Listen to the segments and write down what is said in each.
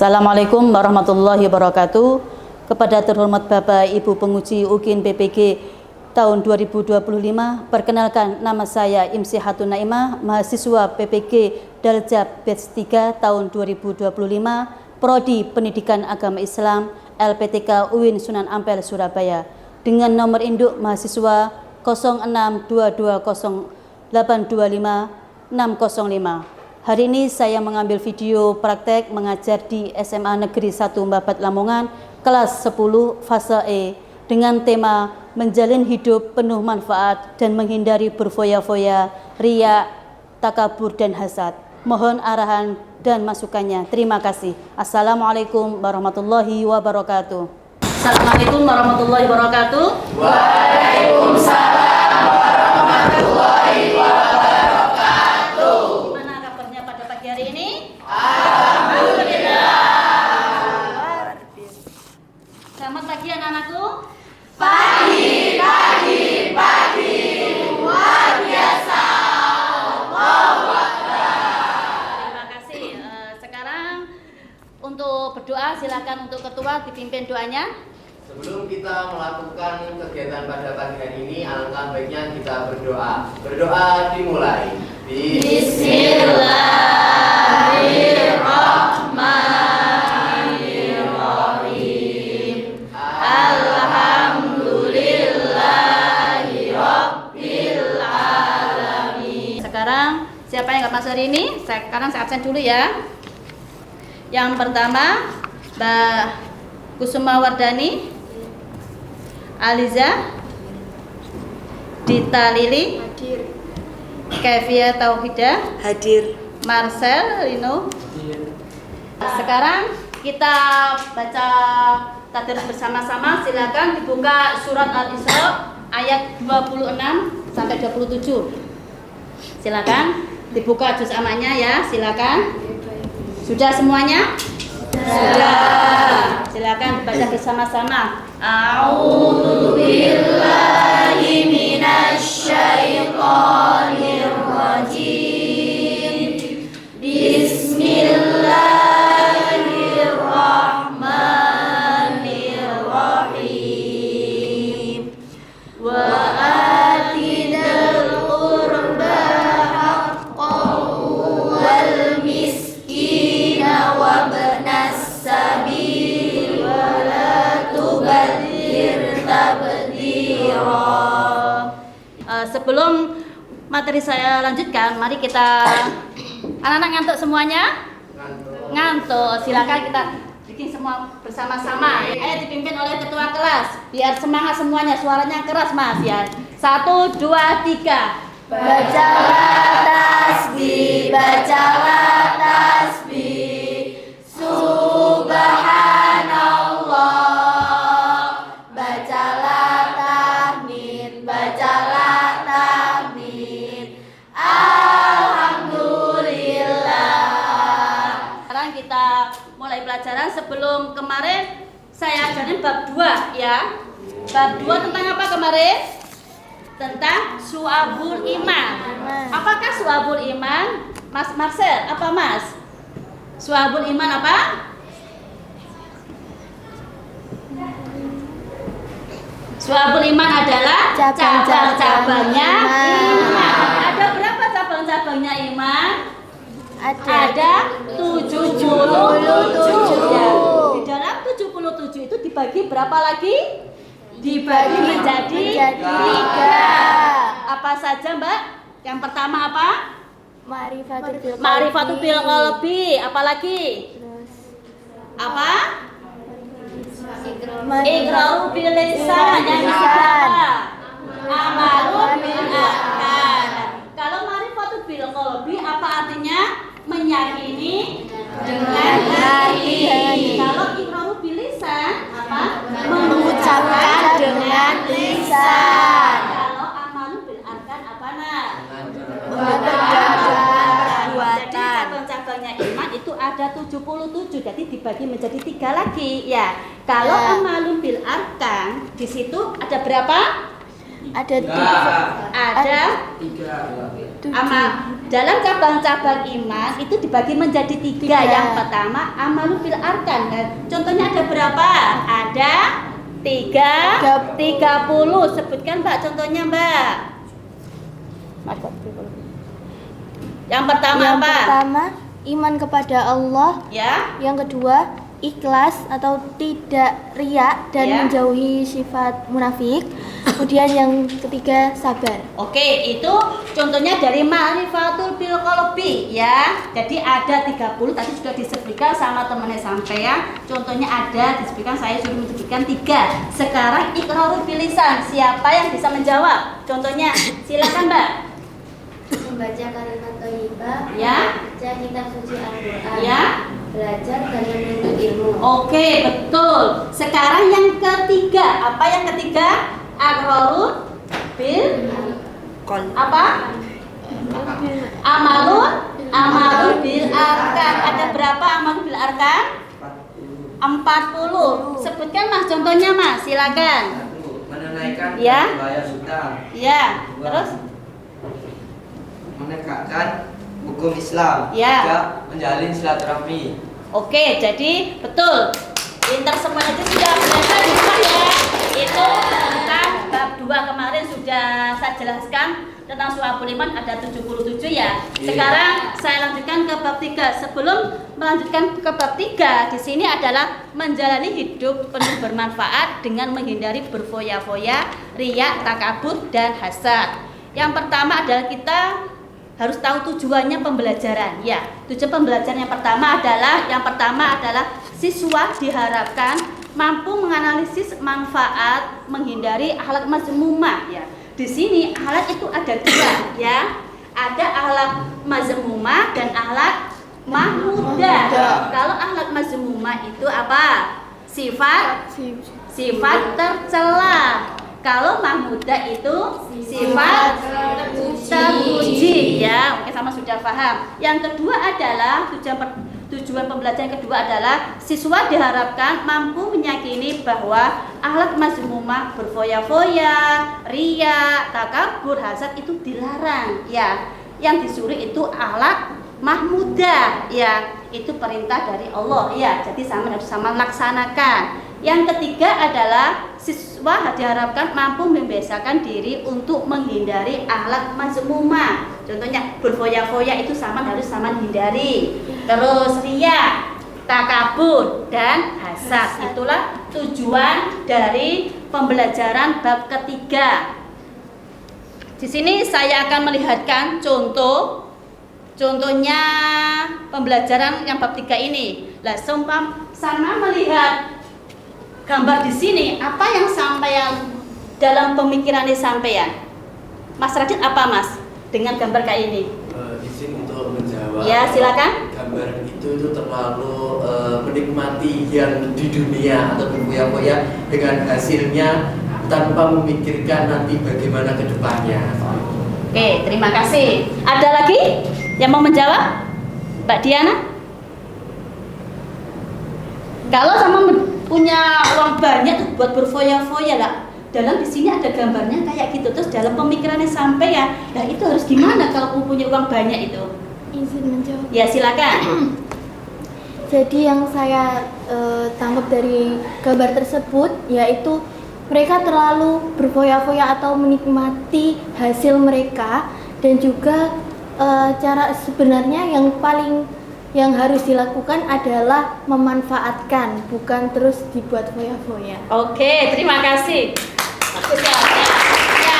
Assalamualaikum warahmatullahi wabarakatuh. Kepada terhormat Bapak Ibu Penguji UKIN PPG tahun 2025, perkenalkan nama saya Imsi Hatun Naimah, mahasiswa PPG Daljab Batch 3 tahun 2025, Prodi Pendidikan Agama Islam, LPTK UIN Sunan Ampel Surabaya, dengan nomor induk mahasiswa 06220825605. Hari ini saya mengambil video praktek mengajar di SMA Negeri 1 Babat Lamongan, kelas 10 fase E, dengan tema menjalin hidup penuh manfaat dan menghindari berfoya-foya, riya, takabur dan hasad. Mohon arahan dan masukannya. Terima kasih. Assalamualaikum warahmatullahi wabarakatuh. Assalamualaikum warahmatullahi wabarakatuh. Waalaikumsalam warahmatullahi wabarakatuh. Hari ini alhamdulillah. Selamat pagi anak-anakku. Pagi luar biasa. Allahu Akbar. Terima kasih. Sekarang untuk berdoa, silakan untuk ketua dipimpin doanya. Sebelum kita melakukan kegiatan pada pagi hari ini, alangkah baiknya kita berdoa. Berdoa dimulai. Bismillahirrahmanirrahim. Alhamdulillahirabbil alamin. Sekarang siapa yang nggak masuk hari ini? Sekarang saya absen dulu ya. Yang pertama Mbak Kusuma Wardani, Aliza, Dita Lili, Hadir. Kevia Tauhidah, Hadir. Marcel Rino. Sekarang kita baca tadarus bersama-sama. Silakan dibuka surat Al-Isra ayat 26 sampai 27. Silakan dibuka juz amanya ya, silakan. Sudah semuanya? Sudah. Silakan dibaca bersama-sama. A'udzu billahi minasyaitonir rajim. Bismillahirrahmanirrahim. Wa atidal qurba haqqahu wal miskina wabnas sabil wa la tubadzir tabdzira. Sebelum materi saya lanjutkan, mari kita anak-anak ngantuk semuanya? Ngantuk. Silakan kita bikin semua bersama-sama. Ayo dipimpin oleh ketua kelas. Biar semangat semuanya, suaranya keras Mas ya. 1, 2, 3. Bacalah tasbih, bacalah tasbih. Subhanallah. Bacalah tahmid, bacalah tahmid. Alhamdulillah. Sekarang kita mulai pelajaran. Sebelum kemarin saya ajarin bab 2 ya. Bab 2 tentang apa kemarin? Tentang Syu'abul Iman. Apakah Syu'abul Iman? Mas Marcel, apa Mas? Syu'abul Iman apa? Syu'abul Iman adalah cabang-cabangnya iman. Ada berapa cabang-cabangnya iman? Ada 77 ya. Di dalam 77 itu dibagi berapa lagi? Dibagi menjadi 3. Apa saja Mbak? Yang pertama apa? Ma'rifatul bil qalbi. Apa lagi? Apa? Iqra'u bil lisan. Yang ketiga amalun bil arkan. Kalau ma'rifatul bil qalbi apa artinya? Meyakini dengan hati. Kalau iqra'u bil lisan apa? Mengucapkan dengan lisan. Kalau amalun bil arkan apa nak? Jadi cabang-cabangnya iman itu ada 77, jadi dibagi menjadi 3 lagi ya. Kalau amalun bil arkan di situ ada berapa? Ada Ada 7. amal dalam cabang-cabang iman itu dibagi menjadi tiga. Yang pertama amalul bil arkan. Nah, contohnya ada berapa? Ada 30. Sebutkan Mbak contohnya Mbak. Yang pertama Yang apa? pertama, iman kepada Allah. Ya. Yang kedua, ikhlas atau tidak riak dan Ya. menjauhi sifat munafik. Kemudian yang ketiga, sabar. Oke, itu contohnya dari ma'rifatul bil qalbi ya. Jadi ada 30 tadi sudah disebutkan sama temannya sampai ya. Contohnya ada disebutkan, saya sudah menyebutkan 3. Sekarang iqrarul bil lisan. Siapa yang bisa menjawab? Contohnya silakan Mbak. Membaca kalimat thayyibah, Ya. baca kitab suci Al-Qur'an. Ya. Belajar dan menuntut ilmu. Oke, betul. Sekarang yang ketiga. Apa yang ketiga? Iqrarul bil apa? Amalun bil arkan. Ada berapa amalun bil arkan? 40. Sebutkan Mas contohnya Mas, silakan. Menunaikan Ya. bayar hutang. Ya, terus Menegakkan hukum Islam. Ya. Juga menjalin silaturahmi. oke, jadi betul. Pintar semuanya itu sudah belajar di rumah ya. Itu tentang bab 2 kemarin sudah saya jelaskan tentang suapul iman ada 77 ya. Sekarang saya lanjutkan ke bab 3. Sebelum melanjutkan ke bab 3, di sini adalah menjalani hidup penuh bermanfaat dengan menghindari berfoya-foya, riya, takabur dan hasad. Yang pertama adalah kita harus tahu tujuannya pembelajaran. Ya, tujuan pembelajaran yang pertama adalah siswa diharapkan mampu menganalisis manfaat menghindari akhlak mazmumah ya. Di sini akhlak itu ada 2 ya. Ada akhlak mazmumah dan akhlak mahmudah. Kalau akhlak mazmumah itu apa? Sifat tercela. Kalau mahmudah itu sifat terpuji ya. Oke, sama sudah paham. Yang kedua adalah tujuan pembelajaran kedua adalah siswa diharapkan mampu meyakini bahwa akhlak mazmumah berfoya-foya, riya, takabur, hasad itu dilarang ya. Yang disuruh itu akhlak mahmudah ya. Itu perintah dari Allah ya. Jadi harus sama laksanakan. Yang ketiga adalah siswa diharapkan mampu membiasakan diri untuk menghindari akhlak mazmumah. Contohnya berfoya-foya itu harus sama hindari. Terus riya, takabur dan hasad. Itulah tujuan dari pembelajaran bab ketiga. Di sini saya akan melihatkan contohnya pembelajaran yang bab 3 ini. Lah, sama melihat gambar di sini, apa yang sampeyan dalam pemikirannya sampeyan? Mas Radit apa Mas dengan gambar kayak ini? Izin untuk menjawab. Ya, silakan. Gambar itu terlalu menikmati yang di dunia atau berfoya-foya dengan hasilnya tanpa memikirkan nanti bagaimana ke depannya. Oke, terima kasih. Ada lagi yang mau menjawab? Mbak Diana? Kalau punya uang banyak tuh buat berfoya-foya lah. Dalam di sini ada gambarnya kayak gitu. Terus dalam pemikirannya sampai ya, nah itu harus gimana kalau punya uang banyak itu? Izin menjawab. Ya silakan. Jadi yang saya tangkap dari gambar tersebut yaitu mereka terlalu berfoya-foya atau menikmati hasil mereka, dan juga cara sebenarnya yang harus dilakukan adalah memanfaatkan, bukan terus dibuat foya-foya. Oke, terima kasih. Bagus ya. Ya,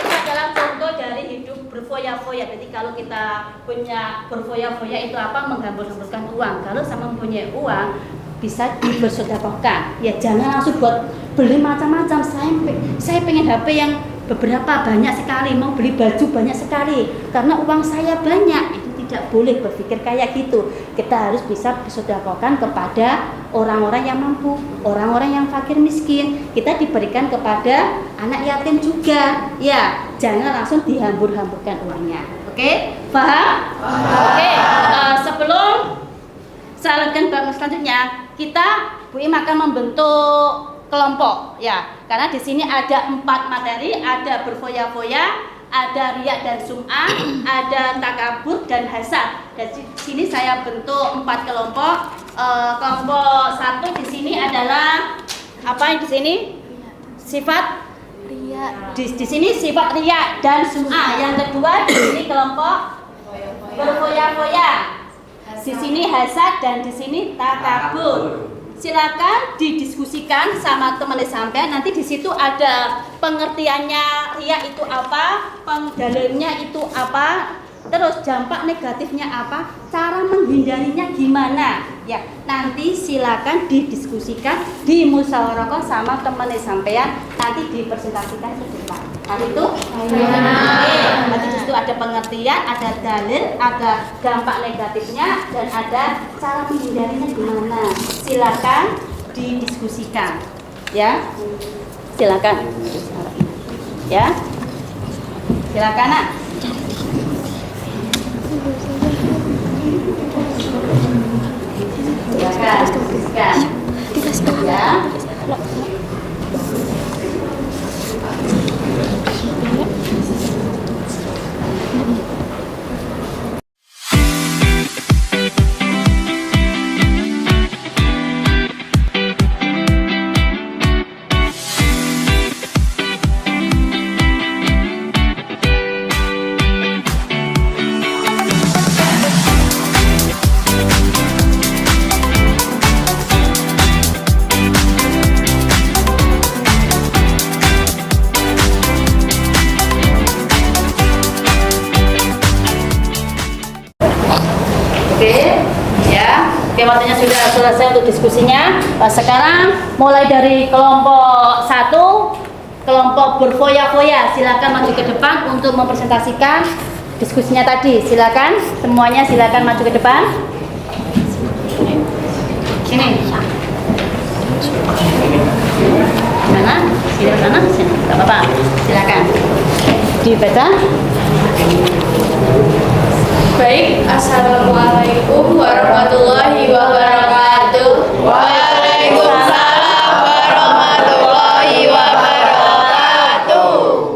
ini adalah contoh dari hidup berfoya-foya. Jadi kalau kita punya berfoya-foya itu apa? Menghambur-hamburkan uang. Kalau sama mempunyai uang bisa dibersedekahkan. Ya jangan langsung buat beli macam-macam. Saya pengen HP yang beberapa banyak sekali, mau beli baju banyak sekali karena uang saya banyak. Tidak boleh berpikir kayak gitu. Kita harus bisa bersedekahkan kepada orang-orang yang mampu, orang-orang yang fakir miskin. Kita diberikan kepada anak yatim juga. Ya, jangan langsung dihambur-hamburkan uangnya. Oke, paham? Oke, sebelum saya lanjutkan bab selanjutnya, kita Bu Im akan membentuk kelompok ya. Karena di sini ada 4 materi, ada berfoya-foya, ada riya dan sum'ah, ada takabur dan hasad. Dan di sini saya bentuk 4 kelompok. Kelompok 1 di sini adalah apa yang di sini? Sifat Ria. di sini sifat riya dan sum'ah. Yang kedua di sini kelompok berfoya-foya. Di sini hasad dan di sini takabur. Silakan didiskusikan sama teman sampean. Nanti di situ ada pengertiannya riya itu apa, dalilnya itu apa, terus dampak negatifnya apa, cara menghindarinya gimana. Ya, nanti silakan didiskusikan, dimusyawarahkan sama teman sampean. Nanti dipresentasikan ke depan. Nanti itu, nanti di situ ada pengertian, ada dalil, ada dampak negatifnya, dan ada cara menghindarinya gimana. Silakan didiskusikan, ya. Silakan, ya. Silakan, Nak. Silakan, diskuskan, ya. Oke, waktunya sudah selesai untuk diskusinya. Sekarang mulai dari kelompok 1, kelompok berfoya-foya. Silakan maju ke depan untuk mempresentasikan diskusinya tadi. Silakan, semuanya silakan maju ke depan. Sini. Mana? Sini sana, sini. Enggak apa-apa. Silakan. Dibaca. Baik, Assalamualaikum warahmatullahi wabarakatuh. Waalaikumsalam warahmatullahi wabarakatuh.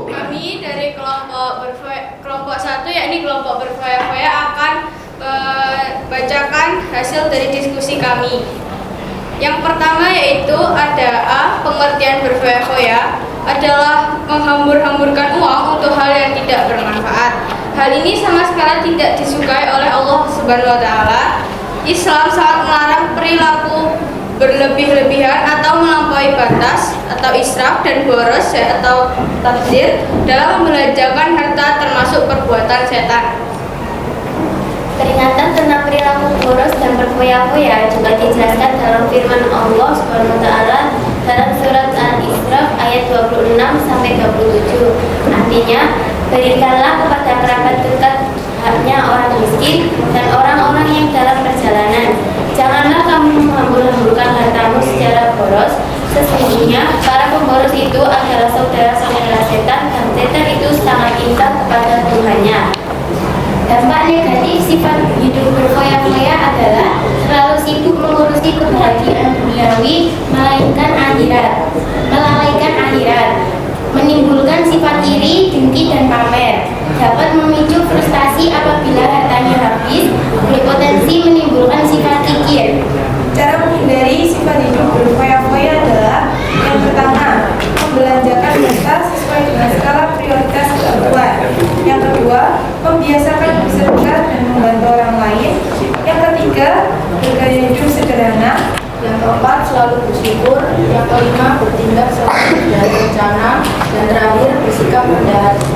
Kami dari kelompok 1, yakni kelompok berfoya-foya, akan bacakan hasil dari diskusi kami. Yang pertama yaitu ada A. Pengertian berfoya-foya adalah menghambur-hamburkan uang untuk hal yang tidak bermanfaat. Hal ini sama sekali tidak disukai oleh Allah Subhanahu wa taala. Islam sangat melarang perilaku berlebih-lebihan atau melampaui batas atau israf dan boros atau tabdzir dalam membelanjakan harta, termasuk perbuatan setan. Peringatan tentang perilaku boros dan berfoya-foya juga dijelaskan dalam firman Allah Subhanahu wa taala dalam surat Al-Isra ayat 26 sampai 27. Artinya, berikanlah kepada kerabat dekat haknya orang miskin dan orang-orang yang dalam perjalanan. Janganlah kamu menghambur-hamburkan hartamu secara boros. Sesungguhnya para pemboros itu adalah saudara-saudara setan, dan setan itu sangat ingkar kepada Tuhannya. Dampak negatif sifat hidup berfoya-foya adalah selalu sibuk mengurusi kebahagiaan duniawi, melalaikan akhirat, menimbulkan sifat iri, dengki, dan pamer. Dapat memicu frustasi apabila hartanya habis, berpotensi menimbulkan sifat kikir. Cara menghindari sifat hidup berfoya-foya adalah yang pertama, membelanjakan harta sesuai dengan skala prioritas kebutuhan. Yang kedua, membiasakan bersedekah dan membantu orang lain. Yang ketiga, bergaya hidup sederhana. Yang keempat, selalu bersyukur. Yang kelima, bertindak sesuai dengan rencana. Dan terakhir, bersikap rendah hati.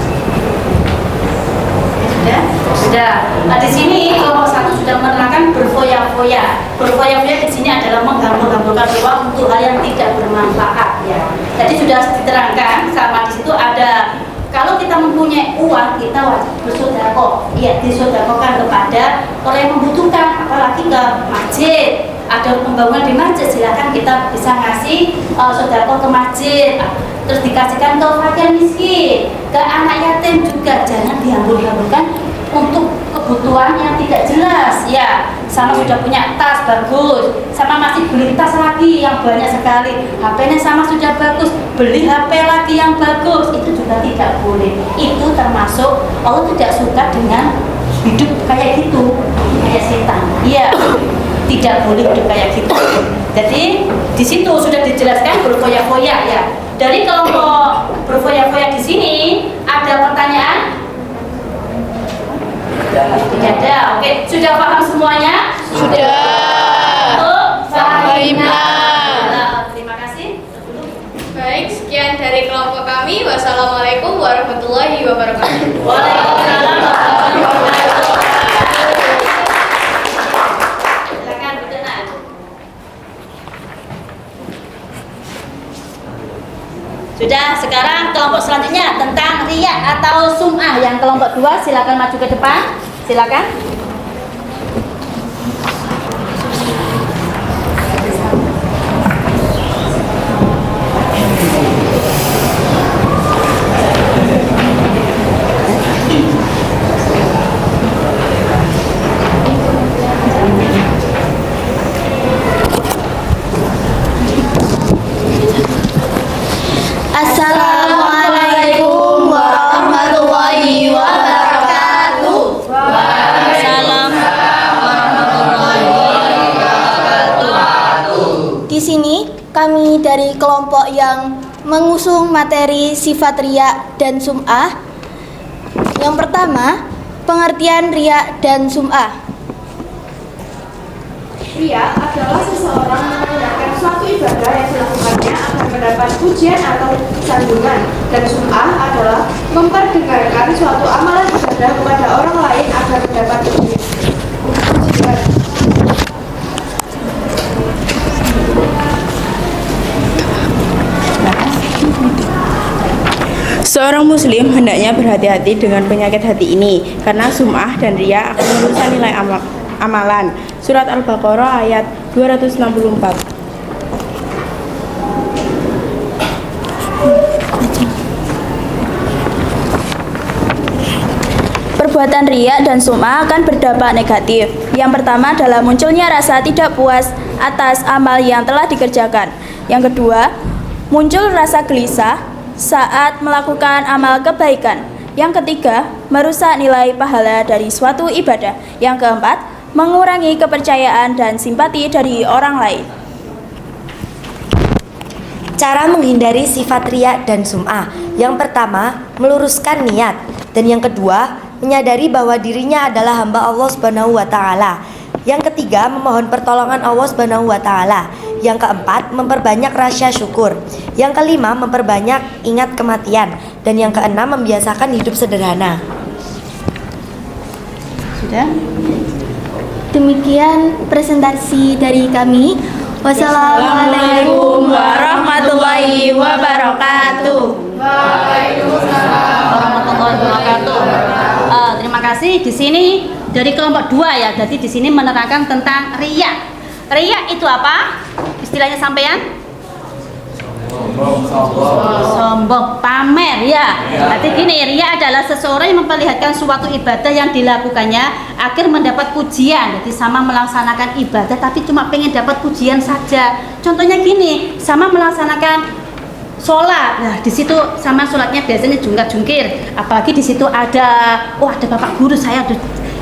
Sudah. Nah, di sini kelompok 1 sudah menerangkan berfoya-foya. Berfoya-foya di sini adalah menghambur-hamburkan uang untuk hal yang tidak bermanfaat, ya. Jadi sudah diterangkan sama di situ ada, kalau kita mempunyai uang, kita wajib bersedekah. Iya, disedekahkan kepada orang yang membutuhkan, apalagi ke masjid. Ada pembangunan di masjid, silakan kita bisa ngasih sedekah ke masjid. Terus dikasihkan ke fakir miskin, ke anak yatim juga. Jangan dihambur-hamburkan untuk kebutuhan yang tidak jelas, ya. Sama sudah punya tas bagus, sama masih beli tas lagi yang banyak sekali. HP-nya sama sudah bagus, beli HP lagi yang bagus, itu juga tidak boleh. Itu termasuk Allah tidak suka dengan hidup kayak gitu, kayak setan. Iya, tidak boleh hidup kayak gitu. Jadi di situ sudah dijelaskan berfoya-foya, ya. Dari kelompok berfoya-foya di sini ada pertanyaan? Tidak ada. Oke, sudah paham semuanya? Sudah. Fahimna. Terima kasih. Baik, sekian dari kelompok kami. Wassalamualaikum warahmatullahi wabarakatuh. Waalaikumsalam warahmatullahi wabarakatuh. Silakan Bu Dena. Sudah, sekarang kelompok selanjutnya tentang riya atau sum'ah. Yang kelompok 2 silakan maju ke depan. Silakan. Assalamualaikum warahmatullahi wabarakatuh. Salam warahmatullahi wabarakatuh. Di sini kami dari kelompok yang mengusung materi sifat riya dan sum'ah. Yang pertama, pengertian riya dan sum'ah. Riya adalah seseorang mengerjakan suatu ibadah yang dilakukannya agar mendapat pujian atau sanjungan, dan sum'ah adalah memperdengarkan suatu amalan ibadah kepada orang lain agar mendapat pujian. Seorang muslim hendaknya berhati-hati dengan penyakit hati ini, karena sum'ah dan riya akan merusak nilai amalan. Surat Al-Baqarah ayat 264. Perbuatan riya dan sum'ah akan berdampak negatif. Yang pertama adalah munculnya rasa tidak puas atas amal yang telah dikerjakan. Yang kedua, muncul rasa gelisah saat melakukan amal kebaikan. Yang ketiga, merusak nilai pahala dari suatu ibadah. Yang keempat, mengurangi kepercayaan dan simpati dari orang lain. Cara menghindari sifat riya dan sum'ah. Yang pertama, meluruskan niat. Dan yang kedua, menyadari bahwa dirinya adalah hamba Allah Subhanahu wa taala. Yang ketiga, memohon pertolongan Allah Subhanahu wa taala. Yang keempat, memperbanyak rasa syukur. Yang kelima, memperbanyak ingat kematian. Dan yang keenam, membiasakan hidup sederhana. Sudah? Demikian presentasi dari kami. Wassalamualaikum warahmatullahi wabarakatuh. Warahmatullahi wabarakatuh. Terima kasih. Di sini dari kelompok 2 ya. Jadi di sini menerangkan tentang riya. Riya itu apa? Istilahnya sampean? Sombong, pamer ya. Berarti gini, riya adalah seseorang yang memperlihatkan suatu ibadah yang dilakukannya agar mendapat pujian. Jadi sama melaksanakan ibadah tapi cuma pengen dapat pujian saja. Contohnya gini, sama melaksanakan sholat. Nah, di situ sama sholatnya biasanya jungkir-jungkir. Apalagi di situ ada bapak guru saya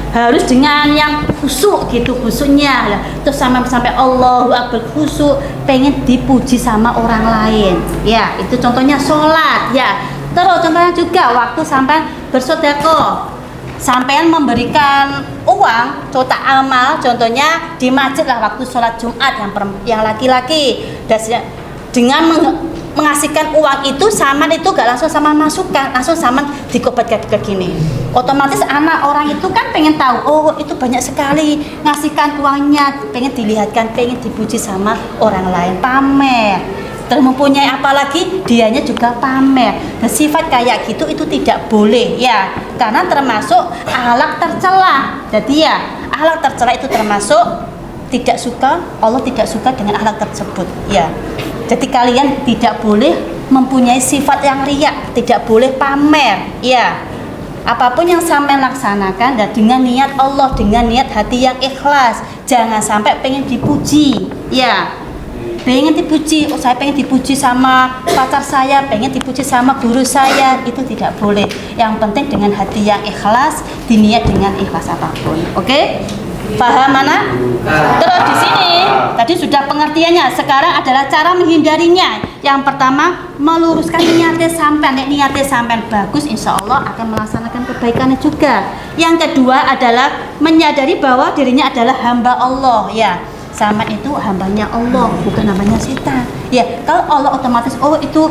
harus dengan yang khusyuk gitu, khusyuknya lah. Terus sampai Allahu Akbar khusyuk, pengen dipuji sama orang lain. Ya, itu contohnya sholat ya. Terus contohnya juga waktu sampai bersedekah, sampean memberikan uang, kotak amal, contohnya di masjid lah waktu sholat Jumat yang laki-laki. Dengan mengasihkan uang itu sama itu gak langsung sama masukkan, langsung sama dikopet ke gini. Otomatis anak orang itu kan pengen tahu, oh itu banyak sekali ngasihkan uangnya, pengen dilihatkan, pengen dipuji sama orang lain, pamer. Terus mempunyai apa lagi, dianya juga pamer. Dan sifat kayak gitu itu tidak boleh ya, karena termasuk akhlak tercela. Jadi ya akhlak tercela itu termasuk tidak suka, Allah tidak suka dengan akhlak tersebut ya. Jadi kalian tidak boleh mempunyai sifat yang riya, tidak boleh pamer ya. apapun yang sampean laksanakan dan dengan niat Allah, dengan niat hati yang ikhlas. Jangan sampai pengen dipuji, ya. Pengen dipuji, saya pengen dipuji sama pacar saya, pengen dipuji sama guru saya, itu tidak boleh. Yang penting dengan hati yang ikhlas, diniat dengan ikhlas apapun. Oke? Paham mana? Terus di sini tadi sudah pengertiannya. Sekarang adalah cara menghindarinya. Yang pertama, meluruskan niatnya sampai niatnya sampai bagus, insya Allah akan melaksanakan kebaikannya juga. Yang kedua adalah menyadari bahwa dirinya adalah hamba Allah, ya. Sama itu hambanya Allah, bukan hambanya setan. Ya, kalau Allah otomatis itu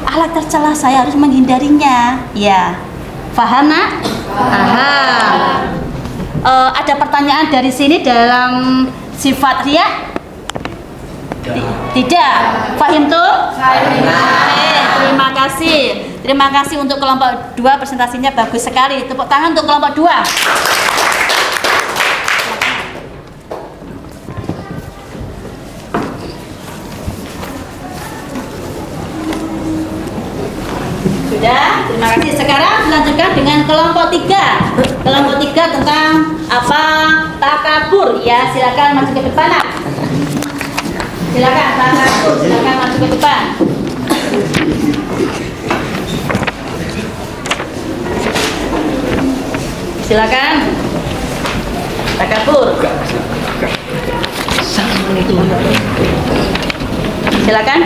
alat tercela, saya harus menghindarinya. Ya, paham nak? Paham. Ada pertanyaan dari sini dalam sifat riya? Tidak. Fahim tuh? Terima kasih. Terima kasih untuk kelompok 2, presentasinya bagus sekali. Tepuk tangan untuk kelompok 2. Sudah, terima kasih. Sekarang dilanjutkan dengan kelompok 3. Kelompok 3 tentang apa? Takabur. Ya, silakan maju ke depan. Silakan takabur, silakan maju ke depan. Silakan. Takabur. Silakan.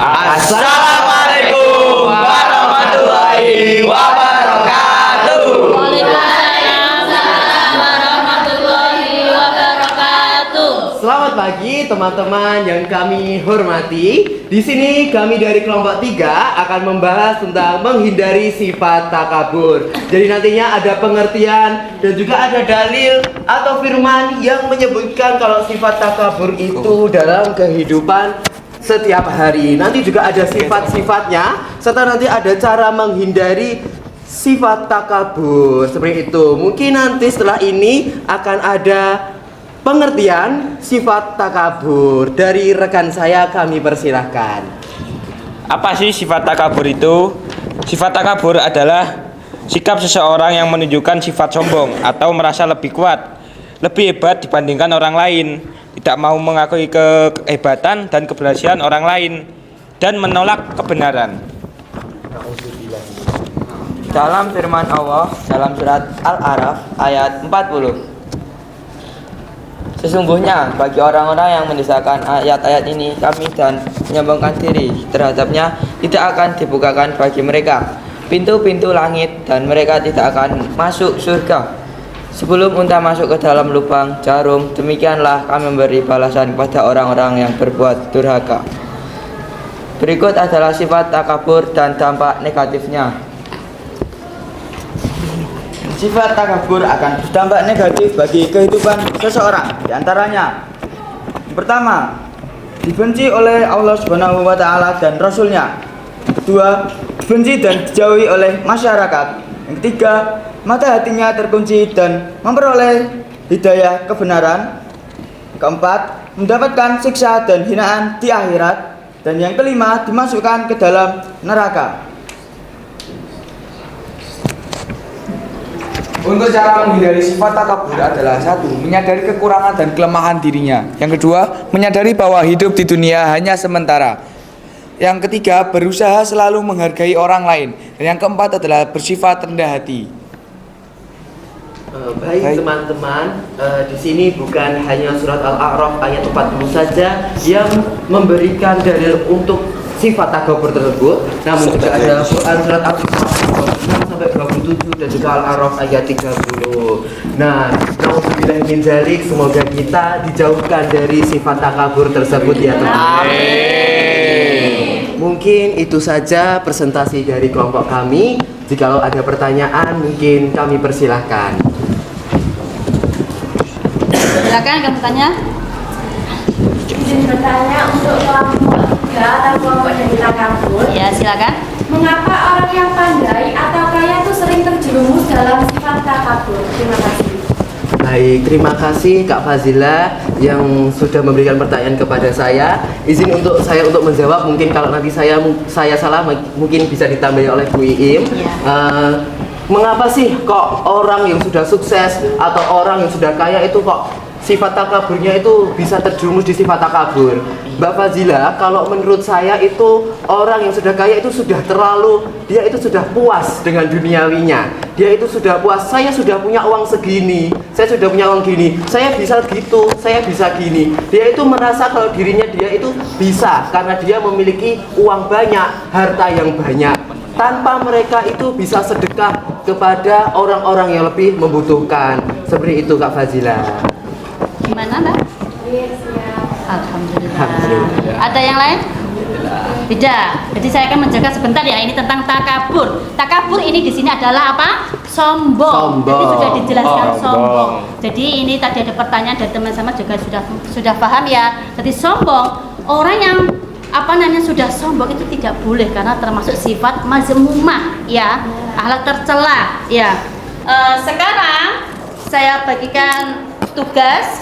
Assalamualaikum warahmatullahi wabarakatuh. Waalaikumsalam warahmatullahi wabarakatuh. Selamat pagi teman-teman yang kami hormati. Di sini kami dari kelompok 3 akan membahas tentang menghindari sifat takabur. Jadi nantinya ada pengertian dan juga ada dalil atau firman yang menyebutkan kalau sifat takabur itu dalam kehidupan setiap hari. Nanti juga ada sifat-sifatnya serta nanti ada cara menghindari sifat takabur. Seperti itu. Mungkin nanti setelah ini akan ada pengertian sifat takabur dari rekan saya, kami persilahkan. Apa sih sifat takabur itu? Sifat takabur adalah sikap seseorang yang menunjukkan sifat sombong atau merasa lebih kuat, lebih hebat dibandingkan orang lain, tidak mau mengakui kehebatan dan keberhasilan orang lain, dan menolak kebenaran. Dalam firman Allah dalam surat Al-A'raf ayat 40, sesungguhnya bagi orang-orang yang mendesakan ayat-ayat ini kami dan menyombongkan diri terhadapnya tidak akan dibukakan bagi mereka pintu-pintu langit dan mereka tidak akan masuk surga sebelum unta masuk ke dalam lubang jarum. Demikianlah kami memberi balasan kepada orang-orang yang berbuat durhaka. Berikut adalah sifat takabur dan dampak negatifnya. Sifat takabur akan berdampak negatif bagi kehidupan seseorang. Di antaranya, pertama, dibenci oleh Allah Subhanahu wa taala dan Rasul-Nya. Kedua, dibenci dan dijauhi oleh masyarakat. Yang ketiga, mata hatinya terkunci dan memperoleh hidayah kebenaran. Keempat, mendapatkan siksa dan hinaan di akhirat. Dan yang kelima, dimasukkan ke dalam neraka. Untuk cara menghindari sifat takabur adalah: 1. Menyadari kekurangan dan kelemahan dirinya. Yang kedua, menyadari bahwa hidup di dunia hanya sementara. Yang ketiga, berusaha selalu menghargai orang lain. Dan yang keempat adalah bersifat rendah hati. Baik teman-teman, di sini bukan hanya surat Al-A'raf ayat 40 saja yang memberikan dalil untuk sifat takabur tersebut, namun juga ada Quran surat Al-Baqarah 6 sampai 27 dan juga Al-A'raf ayat 30. Nah, nauzubillah min dzalik, semoga kita dijauhkan dari sifat takabur tersebut ya teman-teman. Mungkin itu saja presentasi dari kelompok kami. Jikalau ada pertanyaan, mungkin kami persilahkan. Silakan kamu tanya. Izin bertanya untuk kelompok 3 atau kelompok dari takabur. Ya, silakan. Mengapa orang yang pandai atau kaya itu sering terjerumus dalam sifat takabur? Terima kasih. Baik, terima kasih Kak Fazila yang sudah memberikan pertanyaan kepada saya. Izin untuk saya untuk menjawab, mungkin kalau nanti saya salah mungkin bisa ditambahi oleh Bu Iim. Mengapa sih kok orang yang sudah sukses atau orang yang sudah kaya itu kok sifat takaburnya itu bisa terjerumus di sifat takabur? Mbak Fazila, kalau menurut saya itu orang yang sudah kaya itu sudah terlalu, dia itu sudah puas dengan duniawinya. Dia itu sudah puas, saya sudah punya uang segini, saya sudah punya uang gini, saya bisa gitu, saya bisa gini. Dia itu merasa kalau dirinya dia itu bisa karena dia memiliki uang banyak, harta yang banyak. Tanpa mereka itu bisa sedekah kepada orang-orang yang lebih membutuhkan. Seperti itu Kak Fazila. Gimana Mbak? Alhamdulillah. Ada yang lain? Tidak. Jadi saya akan menjaga sebentar ya. Ini tentang takabur. Takabur ini di sini adalah apa? Sombong. Jadi sudah dijelaskan sombong. Jadi ini tadi ada pertanyaan dari teman-teman juga sudah paham ya. Jadi sombong, orang yang sudah sombong itu tidak boleh karena termasuk sifat mazmumah ya, akhlak tercela ya. Sekarang saya bagikan tugas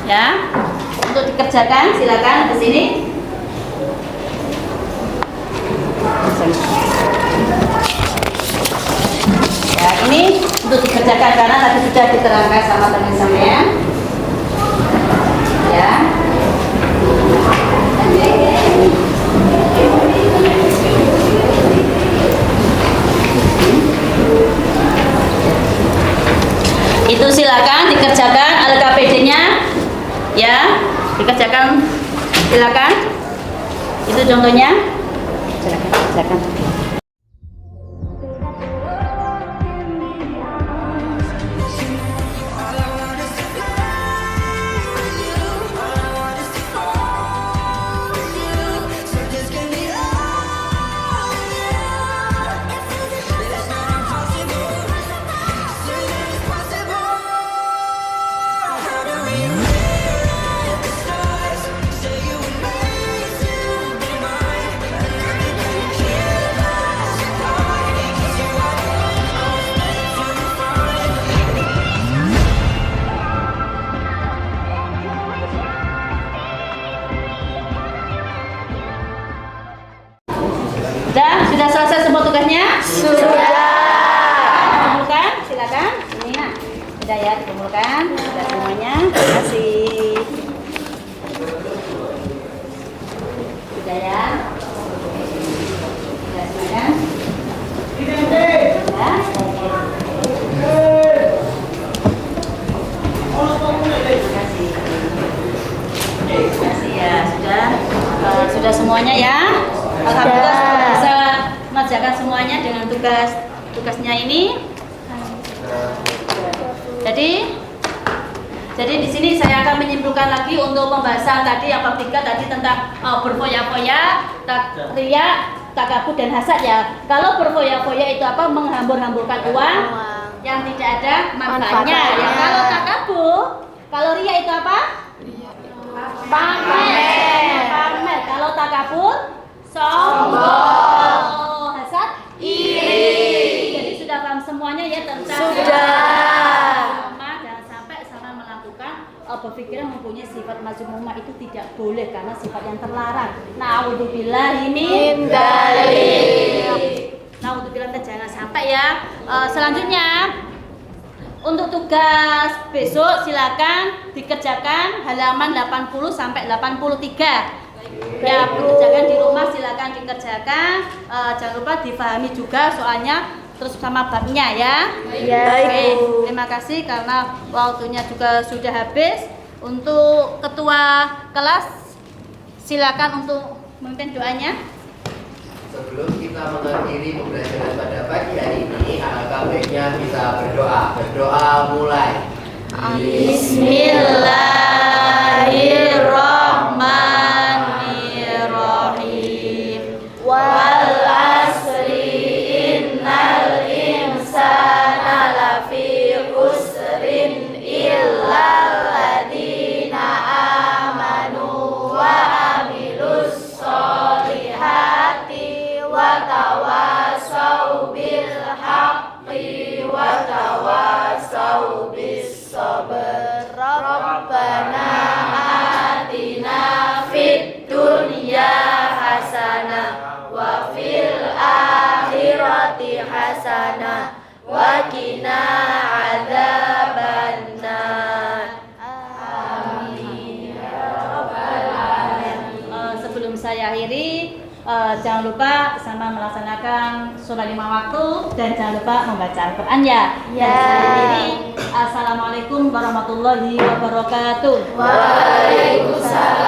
ya untuk dikerjakan, silakan ke sini. Ya, ini untuk dikerjakan karena tadi sudah diterangkan sama teman-teman ya. Itu silakan dikerjakan LKPD-nya ya, dikerjakan silakan. Itu contohnya. Silakan. Sudah selesai semua tugasnya? Sudah. Dikumpulkan, silakan. Ini ya. Sudah ya, dikumpulkan. Sudah semuanya. Terima kasih. Sudah ya. Sudah semuanya. Sudah. Terima kasih ya. Sudah semuanya ya. Alhamdulillah sudah bisa mengerjakan semuanya dengan tugasnya ini. Jadi di sini saya akan menyimpulkan lagi untuk pembahasan tadi yang bab 3 tadi tentang berfoya-foya, riya, takabur dan hasad ya. Kalau berfoya-foya itu apa? Menghambur-hamburkan uang yang tidak ada manfaatnya. Ya, kalau takabur, kalau riya itu apa? Pamer. Kalau takabur sombong. Hasad iri. Jadi sudah paham semuanya ya tentang jangan sampai sama melakukan berpikiran mempunyai sifat mazmumah itu tidak boleh karena sifat yang terlarang. Na'udzubillahi min dzalik. Na'udzubillah, jangan sampai ya. Selanjutnya untuk tugas besok silakan dikerjakan halaman 80 sampai 83. Ya, kerjakan di rumah silakan dikerjakan. Jangan lupa difahami juga soalnya terus sama babnya ya. Oke, terima kasih karena waktunya juga sudah habis. Untuk ketua kelas silakan untuk memimpin doanya. Sebelum kita mengakhiri pembelajaran pada pagi hari ini, AKB-nya bisa berdoa. Berdoa mulai. Bismillahirrahmanirrahim. Wal asri innal insana lafi khusrin illal ladzina amanu wa amilus solihati wa tawasau bil haqqi wa tawasau Jangan lupa sama melaksanakan sholat 5 waktu dan jangan lupa membaca Al-Quran ya. Ya. Assalamualaikum warahmatullahi wabarakatuh. Waalaikumsalam.